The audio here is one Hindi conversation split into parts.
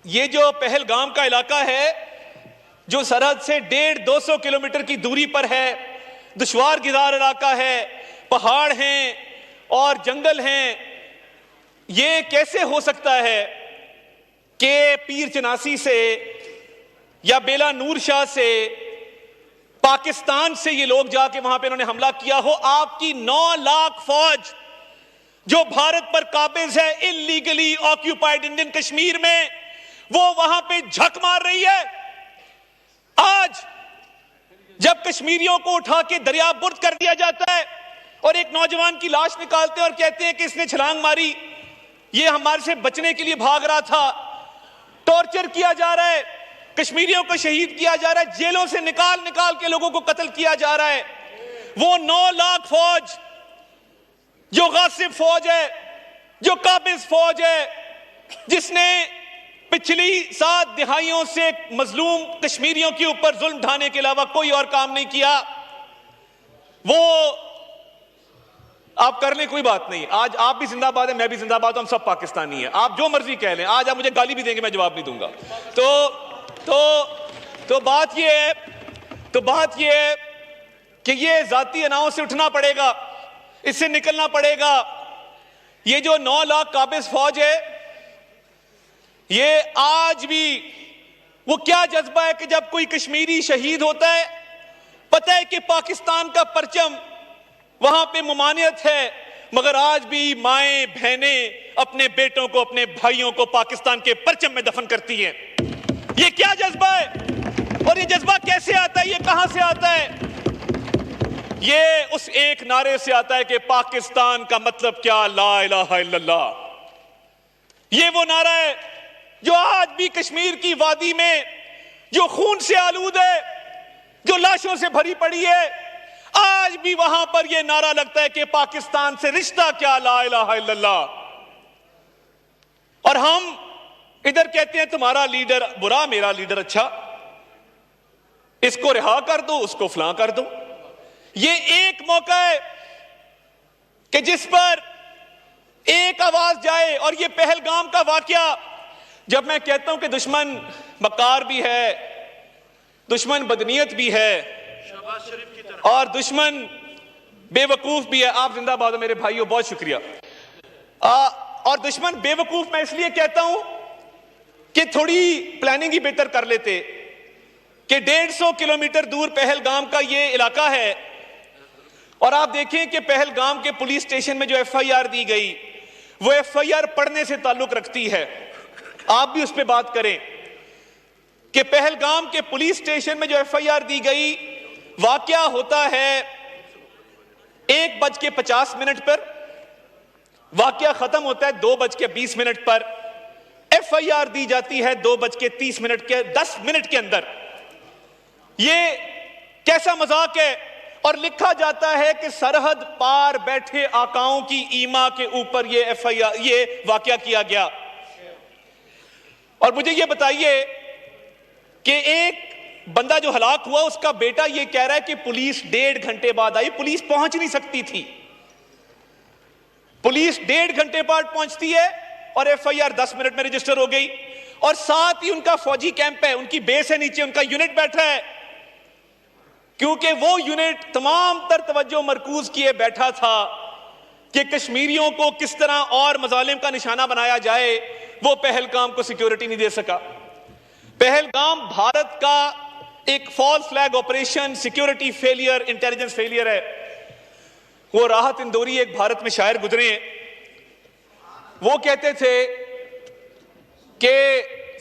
ये जो पहलगाम का इलाका है, जो सरहद से 150-200 किलोमीटर की दूरी पर है, दुश्वार गुजार इलाका है, पहाड़ हैं और जंगल हैं, ये कैसे हो सकता है कि पीर चनासी से या बेला नूर शाह से, पाकिस्तान से ये लोग जाके वहां पे इन्होंने हमला किया हो? आपकी 9 लाख फौज जो भारत पर काबिज है इलीगली ऑक्यूपाइड इंडियन कश्मीर में, वो वहां पे झक मार रही है। आज जब कश्मीरियों को उठा के दरिया बुर्द कर दिया जाता है और एक नौजवान की लाश निकालते हैं और कहते हैं कि इसने छलांग मारी, ये हमारे से बचने के लिए भाग रहा था, टॉर्चर किया जा रहा है, कश्मीरियों को शहीद किया जा रहा है, जेलों से निकाल निकाल के लोगों को कत्ल किया जा रहा है। वो 9 लाख फौज जो गासिब फौज है, जो काबिज फौज है, जिसने पिछली 7 दिहाइयों से मजलूम कश्मीरियों के ऊपर जुल्म ढाने के अलावा कोई और काम नहीं किया, वो आप कर लें, कोई बात नहीं। आज आप भी जिंदाबाद है, मैं भी जिंदाबाद हूं, हम सब पाकिस्तानी हैं, आप जो मर्जी कह लें। आज आप मुझे गाली भी देंगे, मैं जवाब नहीं दूंगा। तो बात यह है कि ये जाती अनाओं से उठना पड़ेगा, इससे निकलना पड़ेगा। ये जो 9 लाख काबिज फौज है, ये आज भी वो क्या जज्बा है कि जब कोई कश्मीरी शहीद होता है, पता है कि पाकिस्तान का परचम वहां पे ममानियत है, मगर आज भी माएं बहनें अपने बेटों को, अपने भाइयों को पाकिस्तान के परचम में दफन करती हैं। ये क्या जज्बा है और ये जज्बा कैसे आता है, ये कहां से आता है? ये उस एक नारे से आता है कि पाकिस्तान का मतलब क्या, ला इलाहा इल्लल्लाह। ये वो नारा है जो आज भी कश्मीर की वादी में, जो खून से आलूद है, जो लाशों से भरी पड़ी है, आज भी वहां पर यह नारा लगता है कि पाकिस्तान से रिश्ता क्या, ला इलाहा इल्लल्लाह। और हम इधर कहते हैं तुम्हारा लीडर बुरा, मेरा लीडर अच्छा, इसको रिहा कर दो, उसको फलां कर दो। ये एक मौका है कि जिस पर एक आवाज जाए। और ये पहलगाम का वाकया, जब मैं कहता हूं कि दुश्मन मक्कार भी है, दुश्मन बदनीयत भी है और दुश्मन बेवकूफ भी है। आप जिंदाबाद हो मेरे भाइयों, बहुत शुक्रिया। और दुश्मन बेवकूफ मैं इसलिए कहता हूं कि थोड़ी प्लानिंग ही बेहतर कर लेते कि 150 किलोमीटर दूर पहलगाम का ये इलाका है और आप देखें कि पहलगाम के पुलिस स्टेशन में जो FIR दी गई, वो FIR पढ़ने से ताल्लुक रखती है। आप भी उस पर बात करें कि पहलगाम के पुलिस स्टेशन में जो FIR दी गई, वाकया होता है 1:50 पर, वाकया खत्म होता है 2:20 पर, FIR दी जाती है 2:30 के 10 मिनट के अंदर। ये कैसा मजाक है? और लिखा जाता है कि सरहद पार बैठे आकाओं की ईमा के ऊपर ये FIR, ये वाकया किया गया। और मुझे ये बताइए कि एक बंदा जो हलाक हुआ, उसका बेटा ये कह रहा है कि पुलिस 1.5 घंटे बाद आई। पुलिस पहुंच नहीं सकती थी, पुलिस 1.5 घंटे बाद पहुंचती है और FIR 10 मिनट में रजिस्टर हो गई। और साथ ही उनका फौजी कैंप है, उनकी बेस है नीचे, उनका यूनिट बैठा है, क्योंकि वो यूनिट तमाम तर तवज्जो मरकूज किए बैठा था कि कश्मीरियों को किस तरह और मजालिम का निशाना बनाया जाए। वो पहलगाम को सिक्योरिटी नहीं दे सका। पहलगाम भारत का एक false flag operation, security failure, intelligence failure है। वो राहत इंदौरी एक भारत में शायर गुजरे हैं, वो कहते थे कि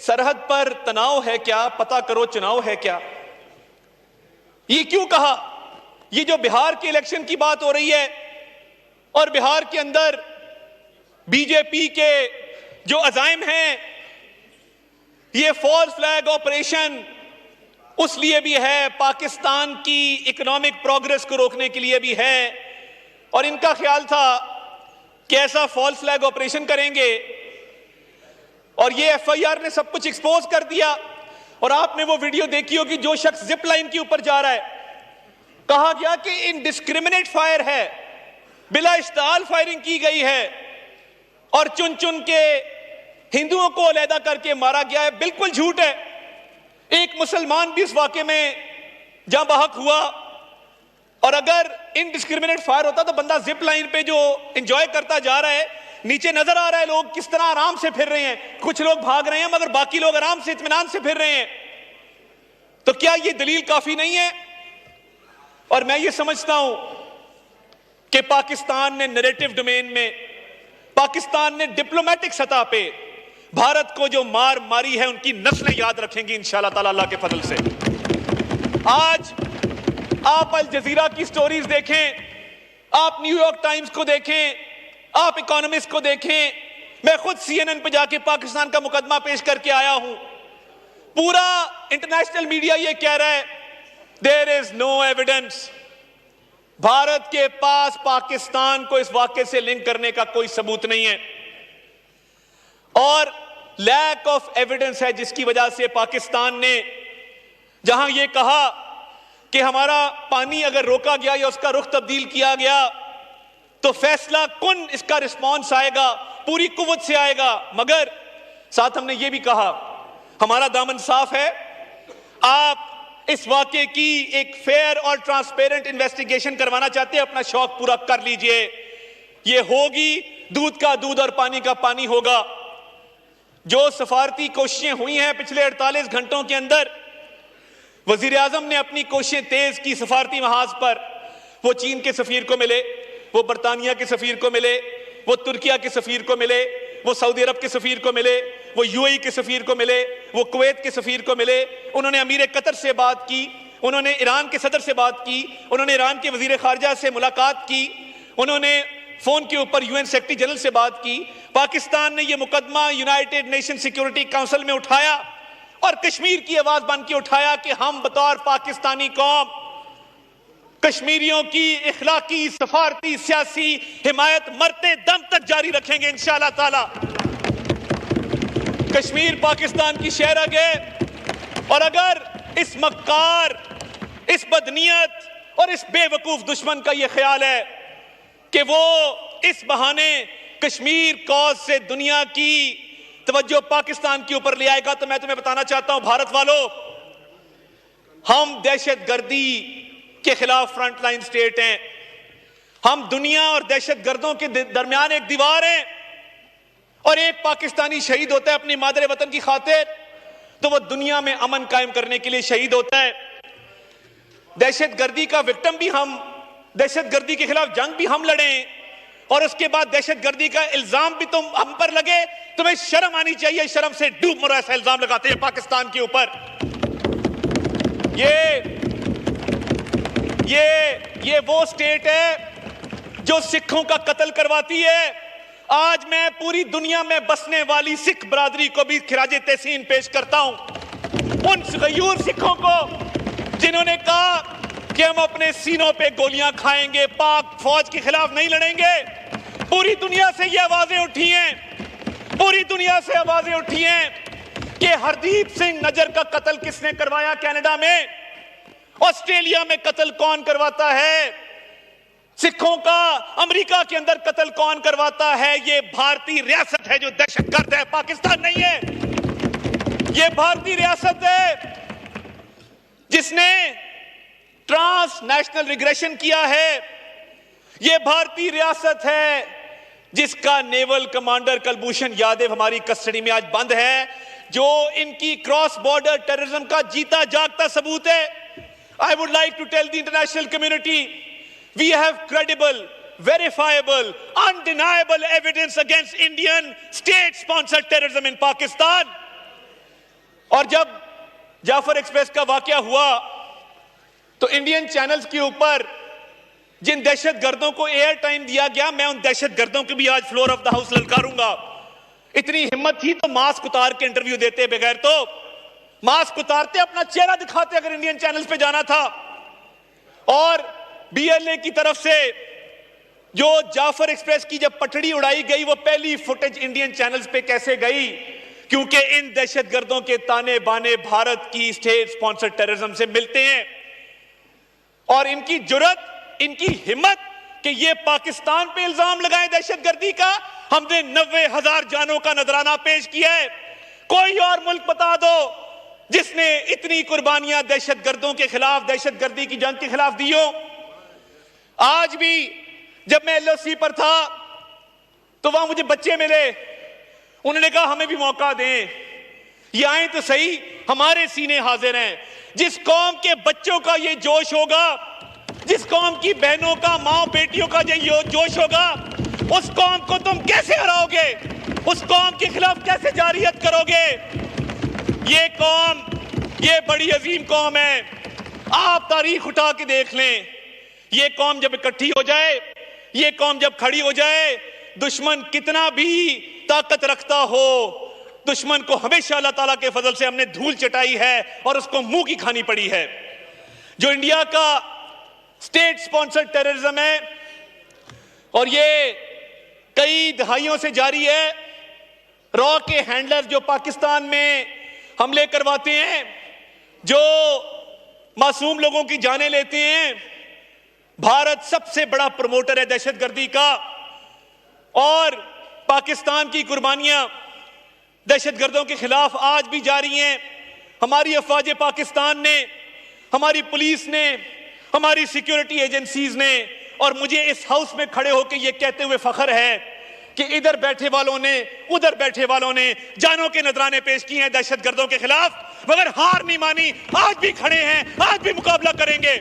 सरहद पर तनाव है क्या, पता करो चुनाव है क्या। ये क्यों कहा? ये जो बिहार के इलेक्शन की बात हो रही है और बिहार के अंदर बीजेपी के जो अजाइम हैं, ये फॉल्स फ्लैग ऑपरेशन उस लिए भी है, पाकिस्तान की इकोनॉमिक प्रोग्रेस को रोकने के लिए भी है। और इनका ख्याल था कि ऐसा फॉल्स फ्लैग ऑपरेशन करेंगे और ये FIR ने सब कुछ एक्सपोज कर दिया। और आपने वो वीडियो देखी होगी, जो शख्स जिप लाइन के ऊपर जा रहा है, कहा गया कि इनडिस्क्रिमिनेट फायर है, बिला इश्ताल फायरिंग की गई है और चुन चुन के हिंदुओं को अलहदा करके मारा गया है, बिल्कुल झूठ है। एक मुसलमान भी इस वाकये में जहां बहक हुआ, और अगर इनडिस्क्रिमिनेट फायर होता तो बंदा जिप लाइन पे जो एंजॉय करता जा रहा है, नीचे नजर आ रहा है लोग किस तरह आराम से फिर रहे हैं, कुछ लोग भाग रहे हैं मगर बाकी लोग आराम से इत्मीनान से फिर रहे हैं, तो क्या यह दलील काफी नहीं है? और मैं ये समझता हूं कि पाकिस्तान ने नैरेटिव डोमेन में, पाकिस्तान ने डिप्लोमेटिक सतह पे भारत को जो मार मारी है उनकी नस्लें याद रखेंगी इंशाअल्लाह ताला अल्लाह के फजल से। आज आप अल जजीरा की स्टोरीज देखें, आप न्यूयॉर्क टाइम्स को देखें, आप इकोनॉमिस्ट को देखें, मैं खुद CNN पे जाके पाकिस्तान का मुकदमा पेश करके आया हूं। पूरा इंटरनेशनल मीडिया ये कह रहा है there is no evidence, Bharat के पास पाकिस्तान को इस वाकये से लिंक करने का कोई सबूत नहीं है, और लैक ऑफ एविडेंस है जिसकी वजह से पाकिस्तान ने जहां यह कहा कि हमारा पानी अगर रोका गया या उसका रुख तब्दील किया गया तो फैसला कुन इसका रिस्पॉन्स आएगा, पूरी कुव्वत से आएगा, मगर साथ हमने ये भी कहा हमारा दामन साफ है, आप इस वाकये की एक फेयर और ट्रांसपेरेंट इन्वेस्टिगेशन करवाना चाहते हैं, अपना शौक पूरा कर लीजिए, ये होगी, दूध का दूध और पानी का पानी होगा। जो सफारती कोशिशें हुई हैं पिछले 48 घंटों के अंदर, वजीर आजम ने अपनी कोशिशें तेज की सफारती महाज पर, वो चीन के सफीर को मिले, वो बरतानिया के सफीर को मिले, वो तुर्किया के सफीर को मिले, वो सऊदी अरब के सफीर को मिले, वो UAE के सफीर को मिले, वो कुवैत के सफीर को मिले, उन्होंने अमीर कतर से बात की, उन्होंने ईरान के सदर से बात की, उन्होंने ईरान के वजीर खारजा से मुलाकात की, उन्होंने फोन के ऊपर UN सेक्रेटरी जनरल से बात की। पाकिस्तान ने यह मुकदमा यूनाइटेड नेशन सिक्योरिटी काउंसिल में उठाया और कश्मीर की आवाज बन के उठाया कि हम बतौर पाकिस्तानी कौम कश्मीरियों की इखलाकी, सफारती, सियासी हिमायत मरते दम तक जारी रखेंगे इंशाअल्लाह ताला। कश्मीर पाकिस्तान की शहरग है, और अगर इस मक्कार, इस बदनीयत और इस बेवकूफ दुश्मन का यह ख्याल है कि वो इस बहाने कश्मीर कॉज से दुनिया की तवज्जो पाकिस्तान के ऊपर ले आएगा, तो मैं तुम्हें बताना चाहता हूं भारत वालों, हम दहशतगर्दी के खिलाफ फ्रंटलाइन स्टेट हैं, हम दुनिया और दहशतगर्दों के दरमियान एक दीवार हैं, और एक पाकिस्तानी शहीद होता है अपनी मादरे वतन की खातिर तो वो दुनिया में अमन कायम करने के लिए शहीद होता है। दहशतगर्दी का विक्टिम भी हम, दहशतगर्दी के खिलाफ जंग भी हम लड़े, और उसके बाद दहशतगर्दी का इल्जाम भी तुम हम पर लगे, तुम्हें शर्म आनी चाहिए, शर्म से डूब मरो ऐसा इल्जाम लगाते हैं पाकिस्तान के ऊपर। ये वो स्टेट है जो सिखों का कत्ल करवाती है। आज मैं पूरी दुनिया में बसने वाली सिख बरादरी को भी खिराजे तहसीन पेश करता हूं, उन गयूर सिखों को जिन्होंने कहा कि हम अपने सीनों पे गोलियां खाएंगे, पाक फौज के खिलाफ नहीं लड़ेंगे। पूरी दुनिया से ये आवाजें उठी हैं, पूरी दुनिया से आवाजें उठी हैं कि हरदीप सिंह नजर का कत्ल किसने करवाया कनाडा में, ऑस्ट्रेलिया में कत्ल कौन करवाता है, सिखों का अमेरिका के अंदर कत्ल कौन करवाता है। ये भारतीय रियासत है जो दहशतगर्द है, पाकिस्तान नहीं है। ये भारतीय रियासत है जिसने ट्रांसनेशनल रिग्रेशन किया है। यह भारतीय रियासत है जिसका नेवल कमांडर कुलभूषण यादव हमारी कस्टडी में आज बंद है, जो इनकी क्रॉस बॉर्डर टेररिज्म का जीता जागता सबूत है। I would like to tell the international community we have credible, verifiable, undeniable evidence against Indian state sponsored terrorism in Pakistan। और जब जाफर एक्सप्रेस का वाकया हुआ तो इंडियन चैनल्स के ऊपर जिन दहशतगर्दों को एयर टाइम दिया गया, मैं उन दहशतगर्दों को भी आज फ्लोर ऑफ द हाउस ललकारूंगा। इतनी हिम्मत थी तो मास्क उतार के इंटरव्यू देते, बगैर तो मास्क उतारते अपना चेहरा दिखाते अगर इंडियन चैनल्स पे जाना था। और BLA की तरफ से जो जाफर एक्सप्रेस की जब पटड़ी उड़ाई गई, वो पहली फुटेज इंडियन चैनल्स पे कैसे गई, क्योंकि इन दहशतगर्दों के ताने बाने भारत की स्टेट स्पॉन्सर्ड टेररिज्म से मिलते हैं। और इनकी जुर्रत, इनकी हिम्मत कि ये पाकिस्तान पे इल्जाम लगाए दहशतगर्दी का। हमने 90,000 जानों का नजराना पेश किया है। कोई और मुल्क बता दो जिसने इतनी कुर्बानियां दहशतगर्दों के खिलाफ, दहशतगर्दी की जंग के खिलाफ दी हो। आज भी जब मैं LOC पर था तो वहां मुझे बच्चे मिले, उन्होंने कहा हमें भी मौका दें, ये आए तो सही, हमारे सीने हाजिर हैं। जिस कौम के बच्चों का ये जोश होगा, जिस कौम की बहनों का, मां बेटियों का ये जोश होगा, उस कौम को तुम कैसे हराओगे? उस कौम के खिलाफ कैसे जारियत करोगे? ये कौम, ये बड़ी अजीम कौम है। आप तारीख उठा के देख लें, ये कौम जब इकट्ठी हो जाए, ये कौम जब खड़ी हो जाए, दुश्मन कितना भी ताकत रखता हो, दुश्मन को हमेशा अल्लाह ताला के फजल से हमने धूल चटाई है और उसको मुंह की खानी पड़ी है। जो इंडिया का स्टेट स्पॉन्सर्ड टेररिज्म है और ये कई दहाइयों से जारी है। रॉ के हैंडलर जो पाकिस्तान में हमले करवाते हैं, जो मासूम लोगों की जानें लेते हैं, भारत सबसे बड़ा प्रमोटर है दहशतगर्दी का। और पाकिस्तान की कुर्बानियां दहशतगर्दों के खिलाफ आज भी जारी हैं। हमारी अफवाज पाकिस्तान ने, हमारी पुलिस ने, हमारी सिक्योरिटी एजेंसीज ने, और मुझे इस हाउस में खड़े होकर यह कहते हुए फख्र है कि इधर बैठे वालों ने, उधर बैठे वालों ने जानों के नजराने पेश किए हैं दहशतगर्दों के खिलाफ, मगर हार नहीं मानी। आज भी खड़े हैं, आज भी मुकाबला करेंगे।